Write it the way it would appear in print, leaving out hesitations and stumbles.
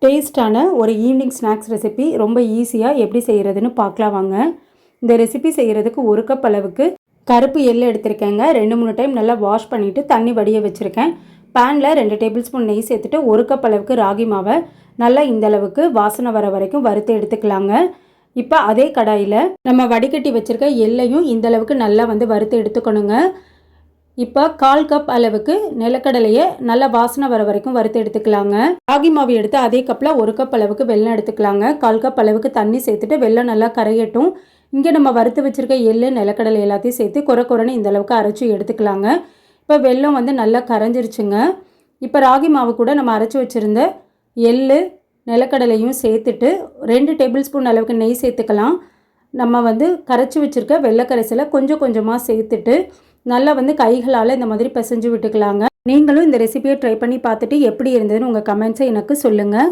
டேஸ்டான ஒரு evening snacks recipe ரொம்ப ஈஸியாக எப்படி செய்கிறதுன்னு பார்க்கலாம் வாங்க. இந்த ரெசிபி செய்கிறதுக்கு 1 கப் அளவுக்கு கருப்பு எள்ளு எடுத்திருக்கேங்க. 2-3 டைம் நல்லா வாஷ் பண்ணிவிட்டு தண்ணி வடிய வச்சுருக்கேன். பேனில் 2 டேபிள் ஸ்பூன் நெய் சேர்த்துட்டு 1 கப் அளவுக்கு ராகி மாவை நல்லா இந்த அளவுக்கு வாசனை வர வரைக்கும் வறுத்து எடுத்துக்கலாங்க. இப்போ அதே கடாயில் நம்ம வடிகட்டி வச்சுருக்க எள்ளையும் இந்த அளவுக்கு நல்லா வறுத்து எடுத்துக்கணுங்க. இப்போ 1/4 கப் அளவுக்கு நிலக்கடலையை நல்லா வாசனை வர வரைக்கும் வறுத்து எடுத்துக்கலாங்க. ராகி மாவு எடுத்து அதே கப்பில் 1 கப் அளவுக்கு வெல்லம் எடுத்துக்கலாங்க. 1/4 கப் அளவுக்கு தண்ணி சேர்த்துட்டு வெல்லம் நல்லா கரையட்டும். இங்கே நம்ம வறுத்து வச்சுருக்க எள்ளு நிலக்கடலை எல்லாத்தையும் சேர்த்து குறைன்னு இந்த அளவுக்கு அரைச்சி எடுத்துக்கலாங்க. இப்போ வெல்லம் நல்லா கரைஞ்சிருச்சுங்க. இப்போ ராகி மாவு கூட நம்ம அரைச்சி வச்சுருந்த எள்ளு நிலக்கடலையும் சேர்த்துட்டு 2 டேபிள் ஸ்பூன் அளவுக்கு நெய் சேர்த்துக்கலாம். நம்ம கரைச்சி வச்சுருக்க வெள்ளை கரைசலை கொஞ்சம் கொஞ்சமாக சேர்த்துட்டு நல்லா கைகளால் இந்த மாதிரி பிசைஞ்சு விட்டுக்கலாங்க. நீங்களும் இந்த ரெசிபியை ட்ரை பண்ணி பார்த்துட்டு எப்படி இருந்ததுன்னு உங்கள் கமெண்ட்ஸை எனக்கு சொல்லுங்கள்.